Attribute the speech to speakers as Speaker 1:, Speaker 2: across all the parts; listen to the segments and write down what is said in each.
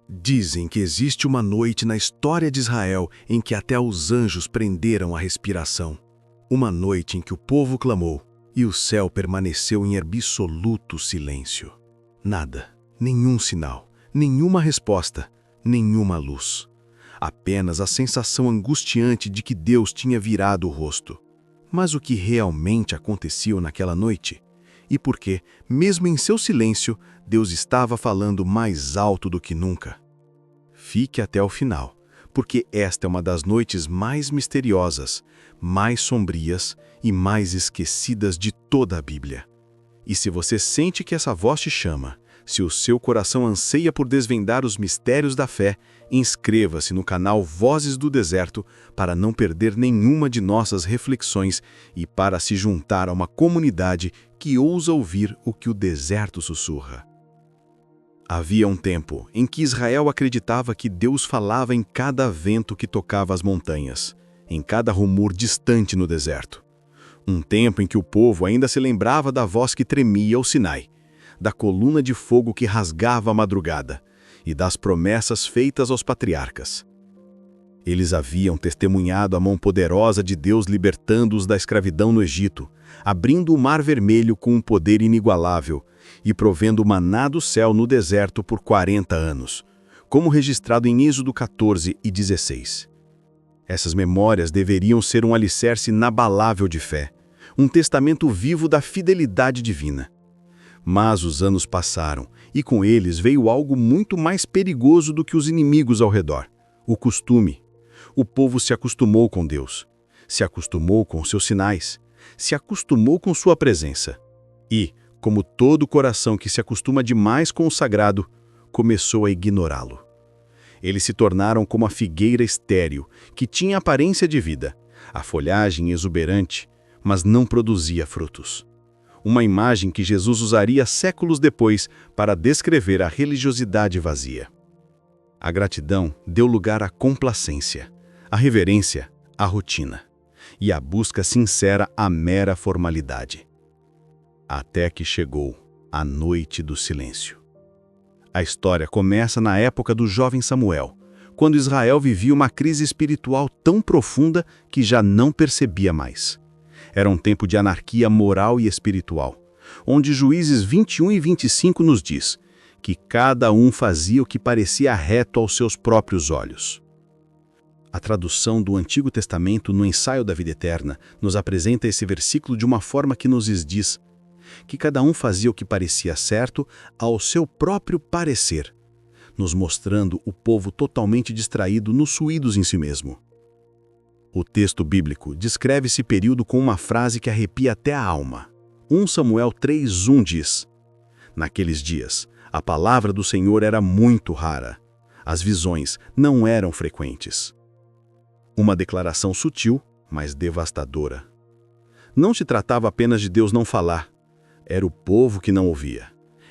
Speaker 1: Dizem que existe uma noite na história de Israel em que até os anjos prenderam a respiração. Uma noite em que o povo clamou e o céu permaneceu em absoluto silêncio. Nada, nenhum sinal, nenhuma resposta, nenhuma luz. Apenas a sensação angustiante de que Deus tinha virado o rosto. Mas o que realmente aconteceu naquela noite? E por que, mesmo em seu silêncio, Deus estava falando mais alto do que nunca? Fique até o final, porque esta é uma das noites mais misteriosas, mais sombrias e mais esquecidas de toda a Bíblia. E se você sente que essa voz te chama, se o seu coração anseia por desvendar os mistérios da fé, inscreva-se no canal Vozes do Deserto para não perder nenhuma de nossas reflexões e para se juntar a uma comunidade que ousa ouvir o que o deserto sussurra. Havia um tempo em que Israel acreditava que Deus falava em cada vento que tocava as montanhas, em cada rumor distante no deserto. Um tempo em que o povo ainda se lembrava da voz que tremia o Sinai, da coluna de fogo que rasgava a madrugada e das promessas feitas aos patriarcas. Eles haviam testemunhado a mão poderosa de Deus libertando-os da escravidão no Egito, abrindo o Mar Vermelho com um poder inigualável e provendo o maná do céu no deserto por 40 anos, como registrado em Êxodo 14 e 16. Essas memórias deveriam ser um alicerce inabalável de fé, um testamento vivo da fidelidade divina. Mas os anos passaram, e com eles veio algo muito mais perigoso do que os inimigos ao redor: o costume. O povo se acostumou com Deus, se acostumou com seus sinais, se acostumou com sua presença. E, como todo coração que se acostuma demais com o sagrado, começou a ignorá-lo. Eles se tornaram como a figueira estéril, que tinha aparência de vida, a folhagem exuberante, mas não produzia frutos. Uma imagem que Jesus usaria séculos depois para descrever a religiosidade vazia. A gratidão deu lugar à complacência, a reverência à rotina, e a busca sincera à mera formalidade. Até que chegou a noite do silêncio. A história começa na época do jovem Samuel, quando Israel vivia uma crise espiritual tão profunda que já não percebia mais. Era um tempo de anarquia moral e espiritual, onde Juízes 21 e 25 nos diz que cada um fazia o que parecia reto aos seus próprios olhos. A tradução do Antigo Testamento no Ensaio da Vida Eterna nos apresenta esse versículo de uma forma que nos diz que cada um fazia o que parecia certo ao seu próprio parecer, nos mostrando o povo totalmente distraído nos suídos em si mesmo. O texto bíblico descreve esse período com uma frase que arrepia até a alma. 1 Samuel 3:1 diz: Naqueles dias, a palavra do Senhor era muito rara. As visões não eram frequentes. Uma declaração sutil, mas devastadora. Não se tratava apenas de Deus não falar. Era o povo que não ouvia.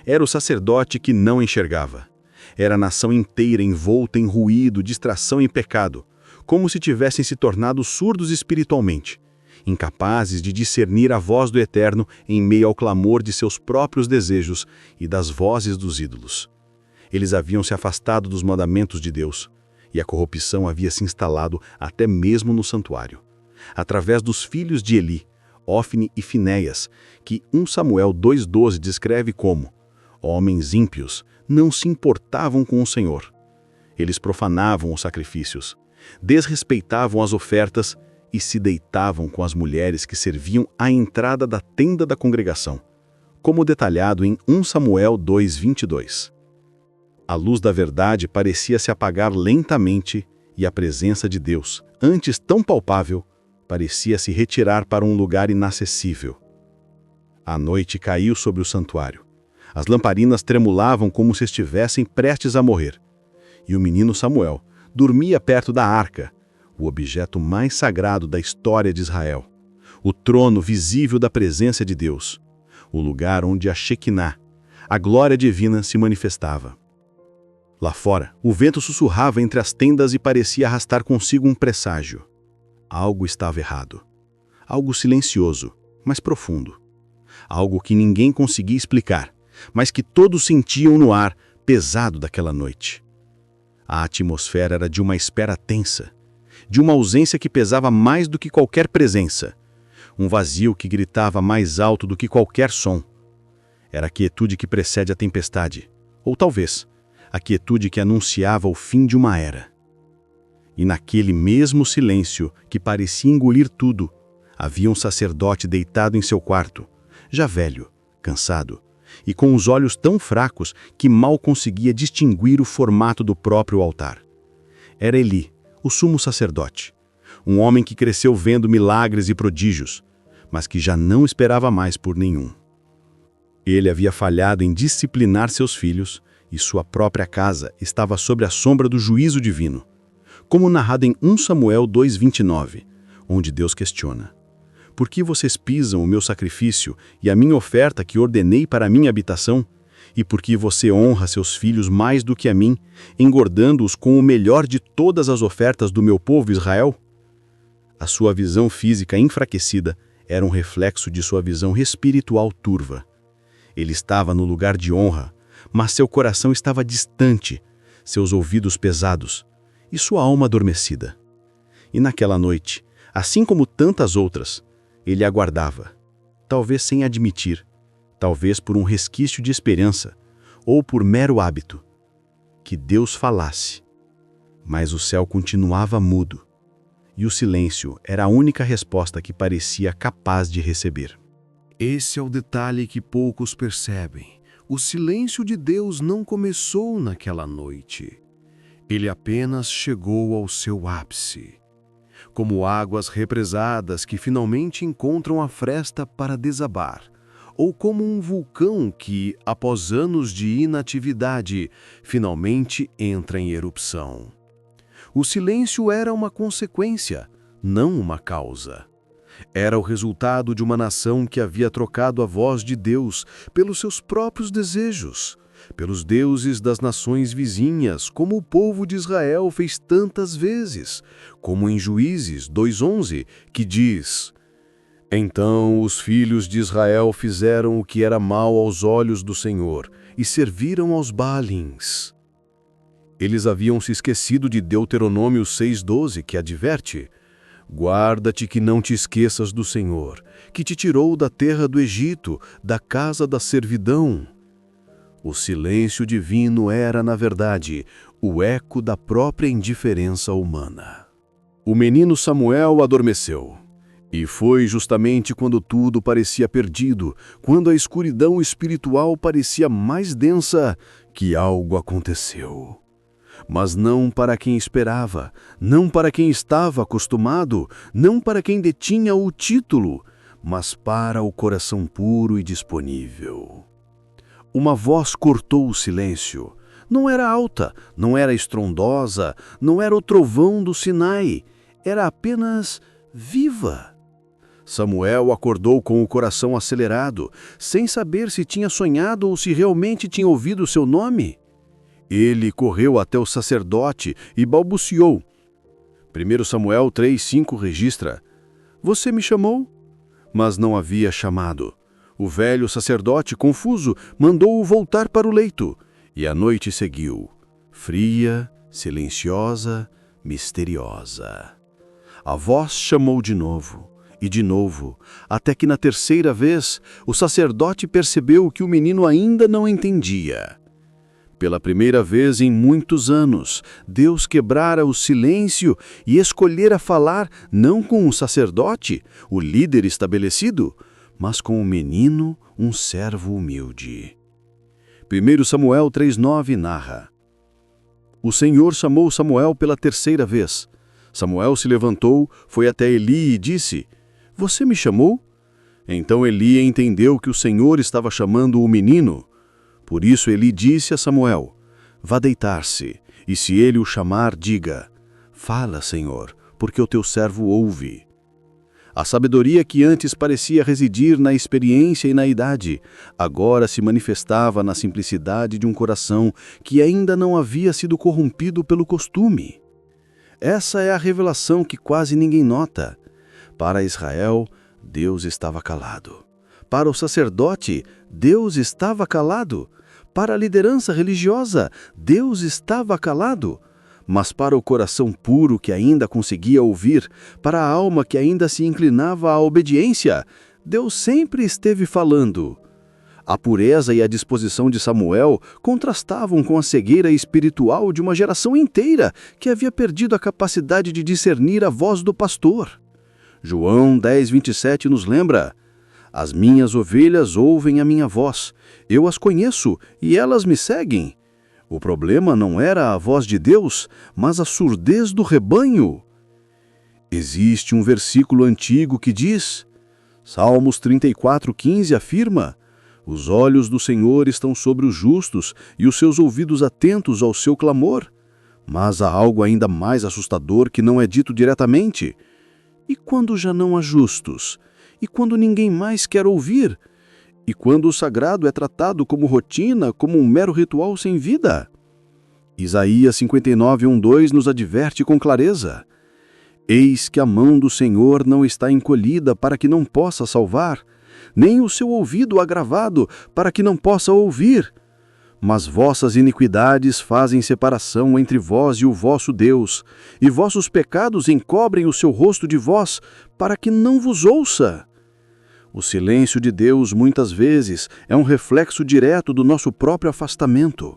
Speaker 1: Era o sacerdote que não enxergava. Era a nação inteira envolta em ruído, distração e pecado, como se tivessem se tornado surdos espiritualmente, incapazes de discernir a voz do Eterno em meio ao clamor de seus próprios desejos e das vozes dos ídolos. Eles haviam se afastado dos mandamentos de Deus, e a corrupção havia se instalado até mesmo no santuário, através dos filhos de Eli, Ofni e Finéias, que 1 Samuel 2:12 descreve como homens ímpios não se importavam com o Senhor. Eles profanavam os sacrifícios, desrespeitavam as ofertas e se deitavam com as mulheres que serviam à entrada da tenda da congregação, como detalhado em 1 Samuel 2:22. A luz da verdade parecia se apagar lentamente e a presença de Deus, antes tão palpável, parecia se retirar para um lugar inacessível. A noite caiu sobre o santuário. As lamparinas tremulavam como se estivessem prestes a morrer. E o menino Samuel dormia perto da arca, o objeto mais sagrado da história de Israel, o trono visível da presença de Deus, o lugar onde a Shequiná, a glória divina, se manifestava. Lá fora, o vento sussurrava entre as tendas e parecia arrastar consigo um presságio. Algo estava errado. Algo silencioso, mas profundo. Algo que ninguém conseguia explicar, mas que todos sentiam no ar pesado daquela noite. A atmosfera era de uma espera tensa, de uma ausência que pesava mais do que qualquer presença, um vazio que gritava mais alto do que qualquer som. Era a quietude que precede a tempestade, ou talvez, a quietude que anunciava o fim de uma era. E naquele mesmo silêncio que parecia engolir tudo, havia um sacerdote deitado em seu quarto, já velho, cansado, e com os olhos tão fracos que mal conseguia distinguir o formato do próprio altar. Era Eli, o sumo sacerdote, um homem que cresceu vendo milagres e prodígios, mas que já não esperava mais por nenhum. Ele havia falhado em disciplinar seus filhos e sua própria casa estava sob a sombra do juízo divino, como narrado em 1 Samuel 2:29, onde Deus questiona: por que vocês pisam o meu sacrifício e a minha oferta que ordenei para a minha habitação? E por que você honra seus filhos mais do que a mim, engordando-os com o melhor de todas as ofertas do meu povo Israel? A sua visão física enfraquecida era um reflexo de sua visão espiritual turva. Ele estava no lugar de honra, mas seu coração estava distante, seus ouvidos pesados e sua alma adormecida. E naquela noite, assim como tantas outras, ele aguardava, talvez sem admitir, talvez por um resquício de esperança, ou por mero hábito, que Deus falasse. Mas o céu continuava mudo, e o silêncio era a única resposta que parecia capaz de receber.
Speaker 2: Esse é o detalhe que poucos percebem. O silêncio de Deus não começou naquela noite. Ele apenas chegou ao seu ápice. Como águas represadas que finalmente encontram a fresta para desabar, ou como um vulcão que, após anos de inatividade, finalmente entra em erupção. O silêncio era uma consequência, não uma causa. Era o resultado de uma nação que havia trocado a voz de Deus pelos seus próprios desejos, pelos deuses das nações vizinhas, como o povo de Israel fez tantas vezes, como em Juízes 2:11, que diz: então os filhos de Israel fizeram o que era mal aos olhos do Senhor e serviram aos Baalins. Eles haviam se esquecido de Deuteronômio 6:12, que adverte: guarda-te que não te esqueças do Senhor, que te tirou da terra do Egito, da casa da servidão. O silêncio divino era, na verdade, o eco da própria indiferença humana. O menino Samuel adormeceu. E foi justamente quando tudo parecia perdido, quando a escuridão espiritual parecia mais densa, que algo aconteceu. Mas não para quem esperava, não para quem estava acostumado, não para quem detinha o título, mas para o coração puro e disponível. Uma voz cortou o silêncio. Não era alta, não era estrondosa, não era o trovão do Sinai, era apenas viva. Samuel acordou com o coração acelerado, sem saber se tinha sonhado ou se realmente tinha ouvido seu nome. Ele correu até o sacerdote e balbuciou. 1 Samuel 3:5 registra: você me chamou? Mas não havia chamado. O velho sacerdote, confuso, mandou-o voltar para o leito, e a noite seguiu, fria, silenciosa, misteriosa. A voz chamou de novo, e de novo, até que na terceira vez, o sacerdote percebeu que o menino ainda não entendia. Pela primeira vez em muitos anos, Deus quebrara o silêncio e escolhera falar não com o sacerdote, o líder estabelecido, mas com o menino, um servo humilde. 1 Samuel 3:9 narra: o Senhor chamou Samuel pela terceira vez. Samuel se levantou, foi até Eli e disse: você me chamou? Então Eli entendeu que o Senhor estava chamando o menino. Por isso Eli disse a Samuel: vá deitar-se, e se ele o chamar, diga: fala, Senhor, porque o teu servo ouve. A sabedoria que antes parecia residir na experiência e na idade, agora se manifestava na simplicidade de um coração que ainda não havia sido corrompido pelo costume. Essa é a revelação que quase ninguém nota. Para Israel, Deus estava calado. Para o sacerdote, Deus estava calado. Para a liderança religiosa, Deus estava calado. Mas para o coração puro que ainda conseguia ouvir, para a alma que ainda se inclinava à obediência, Deus sempre esteve falando. A pureza e a disposição de Samuel contrastavam com a cegueira espiritual de uma geração inteira que havia perdido a capacidade de discernir a voz do pastor. João 10:27 nos lembra: As minhas ovelhas ouvem a minha voz, eu as conheço e elas me seguem. O problema não era a voz de Deus, mas a surdez do rebanho. Existe um versículo antigo que diz, Salmos 34:15 afirma: Os olhos do Senhor estão sobre os justos e os seus ouvidos atentos ao seu clamor. Mas há algo ainda mais assustador que não é dito diretamente. E quando já não há justos? E quando ninguém mais quer ouvir? E quando o sagrado é tratado como rotina, como um mero ritual sem vida? Isaías 59:1-2 nos adverte com clareza. Eis que a mão do Senhor não está encolhida para que não possa salvar, nem o seu ouvido agravado para que não possa ouvir. Mas vossas iniquidades fazem separação entre vós e o vosso Deus, e vossos pecados encobrem o seu rosto de vós, para que não vos ouça. O silêncio de Deus, muitas vezes, é um reflexo direto do nosso próprio afastamento.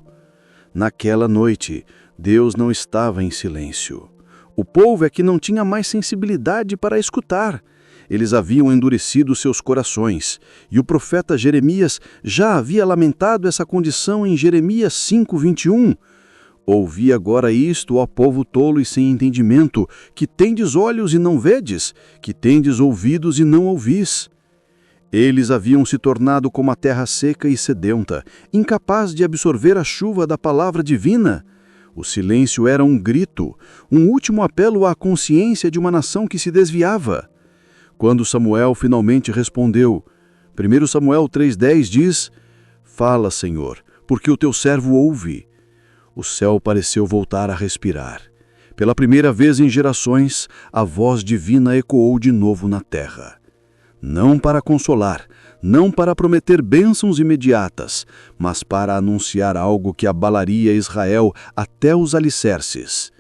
Speaker 2: Naquela noite, Deus não estava em silêncio. O povo é que não tinha mais sensibilidade para escutar. Eles haviam endurecido seus corações, e o profeta Jeremias já havia lamentado essa condição em Jeremias 5:21. Ouvi agora isto, ó povo tolo e sem entendimento, que tendes olhos e não vedes, que tendes ouvidos e não ouvis. Eles haviam se tornado como a terra seca e sedenta, incapaz de absorver a chuva da palavra divina. O silêncio era um grito, um último apelo à consciência de uma nação que se desviava. Quando Samuel finalmente respondeu, 1 Samuel 3:10 diz, Fala, Senhor, porque o teu servo ouve. O céu pareceu voltar a respirar. Pela primeira vez em gerações, a voz divina ecoou de novo na terra. Não para consolar, não para prometer bênçãos imediatas, mas para anunciar algo que abalaria Israel até os alicerces.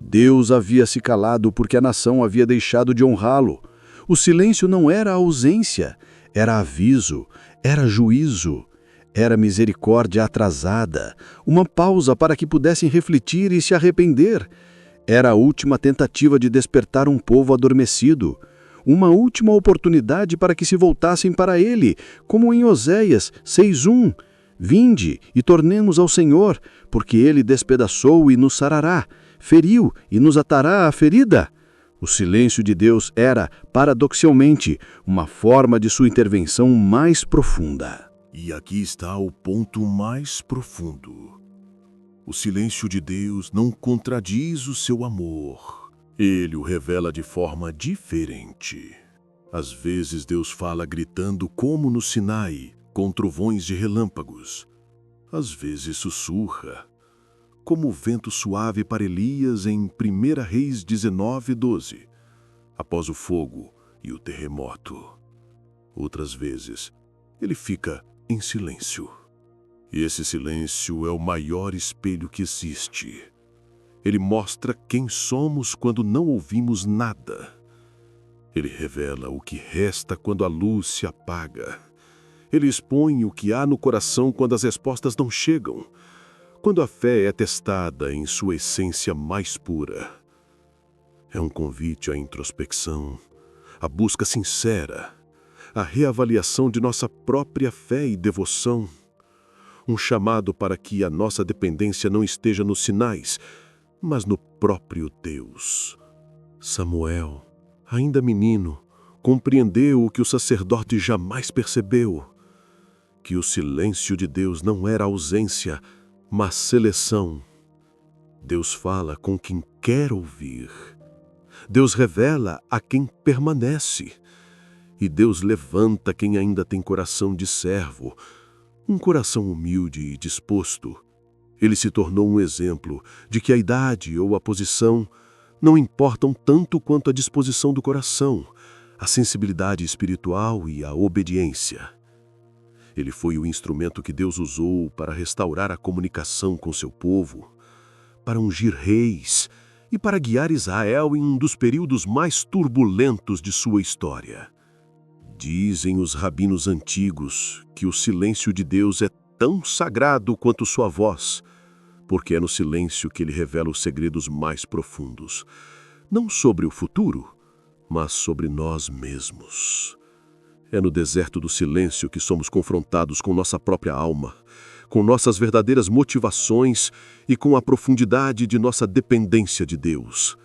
Speaker 2: Deus havia se calado porque a nação havia deixado de honrá-lo. O silêncio não era ausência, era aviso, era juízo, era misericórdia atrasada, uma pausa para que pudessem refletir e se arrepender. Era a última tentativa de despertar um povo adormecido, uma última oportunidade para que se voltassem para ele, como em Oséias 6:1. Vinde e tornemos ao Senhor, porque ele despedaçou e nos sarará, feriu e nos atará a ferida. O silêncio de Deus era, paradoxalmente, uma forma de sua intervenção mais profunda.
Speaker 1: E aqui está o ponto mais profundo. O silêncio de Deus não contradiz o seu amor. Ele o revela de forma diferente. Às vezes Deus fala gritando como no Sinai, com trovões de relâmpagos. Às vezes sussurra, como o vento suave para Elias em 1 Reis 19:12, após o fogo e o terremoto. Outras vezes, ele fica em silêncio. E esse silêncio é o maior espelho que existe. Ele mostra quem somos quando não ouvimos nada. Ele revela o que resta quando a luz se apaga. Ele expõe o que há no coração quando as respostas não chegam. Quando a fé é testada em sua essência mais pura. É um convite à introspecção, à busca sincera, à reavaliação de nossa própria fé e devoção. Um chamado para que a nossa dependência não esteja nos sinais, mas no próprio Deus. Samuel, ainda menino, compreendeu o que o sacerdote jamais percebeu, que o silêncio de Deus não era ausência, mas seleção. Deus fala com quem quer ouvir. Deus revela a quem permanece. E Deus levanta quem ainda tem coração de servo, um coração humilde e disposto. Ele se tornou um exemplo de que a idade ou a posição não importam tanto quanto a disposição do coração, a sensibilidade espiritual e a obediência. Ele foi o instrumento que Deus usou para restaurar a comunicação com seu povo,
Speaker 3: para ungir reis e para guiar Israel em um dos períodos mais turbulentos de sua história. Dizem os rabinos antigos que o silêncio de Deus é tão sagrado quanto sua voz, porque é no silêncio que ele revela os segredos mais profundos, não sobre o futuro, mas sobre nós mesmos. É no deserto do silêncio que somos confrontados com nossa própria alma, com nossas verdadeiras motivações e com a profundidade de nossa dependência de Deus.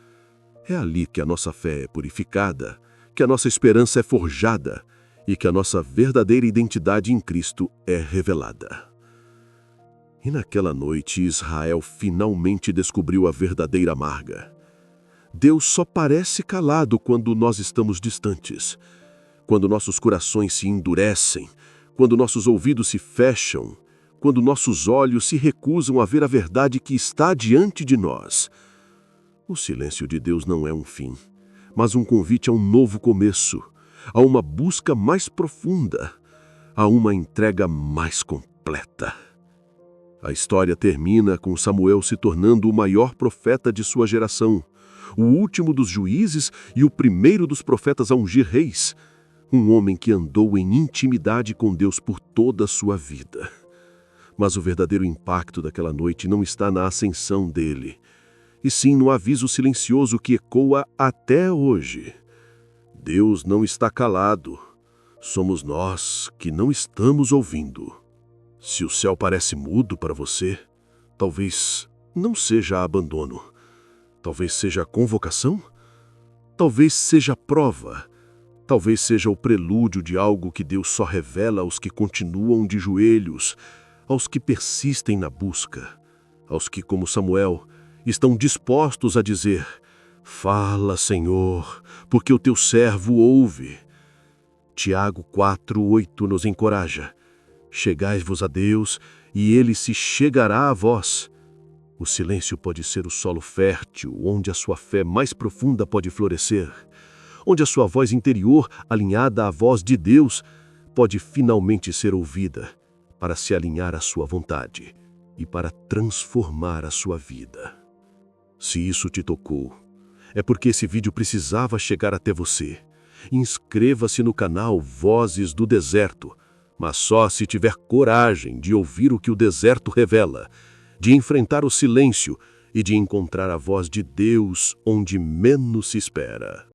Speaker 3: É ali que a nossa fé é purificada, que a nossa esperança é forjada e que a nossa verdadeira identidade em Cristo é revelada. E naquela noite Israel finalmente descobriu a verdadeira amarga. Deus só parece calado quando nós estamos distantes, quando nossos corações se endurecem, quando nossos ouvidos se fecham, quando nossos olhos se recusam a ver a verdade que está diante de nós. O silêncio de Deus não é um fim, mas um convite a um novo começo, a uma busca mais profunda, a uma entrega mais completa. A história termina com Samuel se tornando o maior profeta de sua geração, o último dos juízes e o primeiro dos profetas a ungir reis, um homem que andou em intimidade com Deus por toda a sua vida. Mas o verdadeiro impacto daquela noite não está na ascensão dele, e sim no aviso silencioso que ecoa até hoje. Deus não está calado, somos nós que não estamos ouvindo. Se o céu parece mudo para você, talvez não seja abandono, talvez seja convocação, talvez seja prova, talvez seja o prelúdio de algo que Deus só revela aos que continuam de joelhos, aos que persistem na busca, aos que, como Samuel, estão dispostos a dizer: "Fala, Senhor, porque o teu servo ouve." Tiago 4:8 nos encoraja: "Chegai-vos a Deus, e ele se chegará a vós." O silêncio pode ser o solo fértil, onde a sua fé mais profunda pode florescer, onde a sua voz interior, alinhada à voz de Deus, pode finalmente ser ouvida, para se alinhar à sua vontade e para transformar a sua vida. Se isso te tocou, é porque esse vídeo precisava chegar até você. Inscreva-se no canal Vozes do Deserto, mas só se tiver coragem de ouvir o que o deserto revela, de enfrentar o silêncio e de encontrar a voz de Deus onde menos se espera.